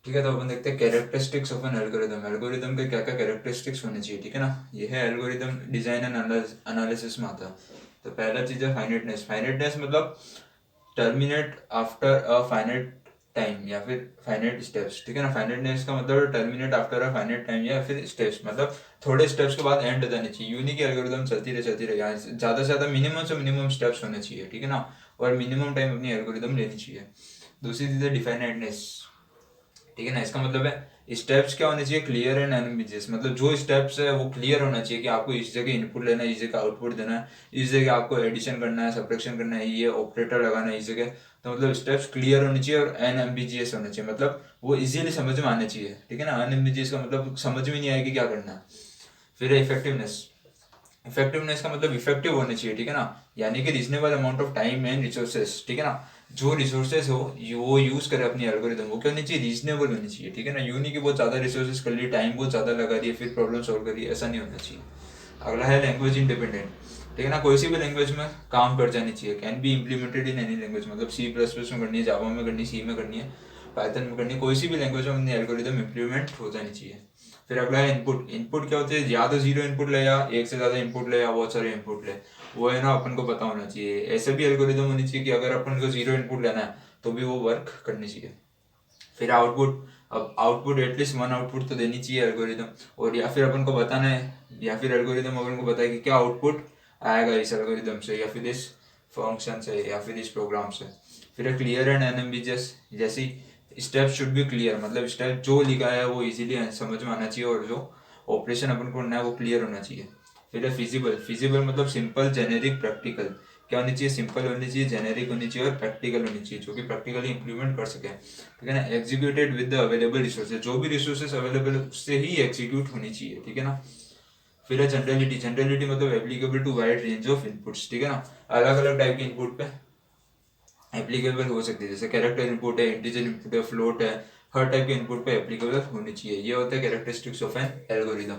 ठीक है, तो अपन देखते हैं characteristics of N algorithm. Algorithm के क्या क्या कैरेक्टरिस्टिक्स होने चाहिए, ठीक है ना। ये है एल्गोरिदम डिजाइन एंड एनालिसिस में आता है। तो पहला चीज है फाइनाइटनेस। फाइनाइटनेस मतलब terminate after a finite time या फिर फाइनाइट स्टेप्स, ठीक है ना। फाइनाइटनेस का मतलब terminate after a finite time या फिर स्टेप्स, मतलब थोड़े स्टेप्स के बाद एंड जानी चाहिए। यूं नहीं कि एल्गोरिदम चलती रहे, यहाँ से ज्यादा से ज्यादा मिनिमम से मिनिमम स्टेप्स होने चाहिए, ठीक है ना। और मिनिमम टाइम अपनी एल्गोरिदम लेनी चाहिए। दूसरी चीज है डिफाइनेटनेस, ठीक है ना। इसका मतलब है स्टेप्स क्या होने चाहिए, क्लियर एंड एनएमबीजीएस, मतलब जो स्टेप्स है वो क्लियर होना चाहिए कि आपको इस जगह इनपुट लेना है, इस जगह आउटपुट देना है, इस जगह आपको एडिशन करना है, सब्ट्रैक्शन करना है, ये ऑपरेटर लगाना है इस जगह। तो मतलब स्टेप्स क्लियर होने चाहिए और एनएमबीजीएस होने चाहिए, मतलब वो इजीली समझ में आने चाहिए, ठीक है ना। एनएमबीजीएस का मतलब समझ में नहीं आएगी क्या करना है। फिर है इफेक्टिवनेस। इफेक्टिवनेस का मतलब इफेक्टिव होने चाहिए, ठीक है ना। यानी कि reasonable amount of time and resources, ठीक है ना। जो रिसोर्सेज हो वो यूज करे अपनी एल्गोरिदम, वो क्या होनी चाहिए, रीजनेबल होनी चाहिए, ठीक है ना। यूं नहीं कि बहुत ज्यादा रिसोर्सेज कर लिए, टाइम बहुत ज्यादा लगा दिए, फिर प्रॉब्लम सॉल्व करिए, ऐसा नहीं होना चाहिए। अगला है लैंग्वेज इंडिपेंडेंट, ठीक है ना। कोई सी भी लैंग्वेज में काम कर जानी चाहिए, can be implemented in any language, मतलब सी प्लस प्लस में करनी है, जावा में करनी है, सी में करनी है, पाइथन में करनी है, कोई सी भी लैंग्वेज में अपनी एल्गोरिदम इम्प्लीमेंट हो जानी चाहिए। फिर अगला है इनपुट। इनपुट क्या होते हैं, या तो जीरो इनपुट ले, या एक से ज्यादा इनपुट ले, या बहुत सारे इनपुट ले, वो है ना अपन को पता होना चाहिए। ऐसे भी एल्गोरिदम होनी चाहिए कि अगर अपन को जीरो इनपुट लेना है तो भी वो वर्क करनी चाहिए। फिर आउटपुट। अब आउटपुट एटलीस्ट वन आउटपुट तो देनी चाहिए एल्गोरिदम, और या फिर अपन को बताना है, या फिर एल्गोरिदम अपन को बताए कि क्या आउटपुट आएगा इस एल्गोरिदम से, या फिर इस फंक्शन से, या फिर इस प्रोग्राम से। फिर क्लियर एंड एनएमबीजेस, जैसी स्टेप शुड बी क्लियर, मतलब स्टेप जो लिखा है वो इजीली समझ में आना चाहिए, और जो ऑपरेशन अपन को करना है वो क्लियर होना चाहिए। फिर है फिजिबल। फिजिबल मतलब सिंपल, जेनेरिक, प्रैक्टिकल। क्या होनी चाहिए, सिंपल होनी चाहिए, जेनेरिक होनी चाहिए और प्रैक्टिकल होनी चाहिए, जो कि प्रैक्टिकली इंप्लीमेंट कर सके, ठीक है ना। Executed with the available resources, जो भी रिसोर्सेज अवेलेबल उससे ही एग्जीक्यूट होनी चाहिए, ठीक है ना। फिर है जनरलिटी। जनरलिटी मतलब applicable to wide range of inputs, ठीक है ना। अलग अलग टाइप के इनपुट पे एप्लीकेबल हो सकती है, जैसे कैरेक्टर इनपुट है, इंटीजर इनपुट है, फ्लोट है, हर टाइप के इनपुट पे एप्लीकेबल होनी चाहिए। ये होता है कैरेक्टरिस्टिक्स ऑफ एन एल्गोरिदम।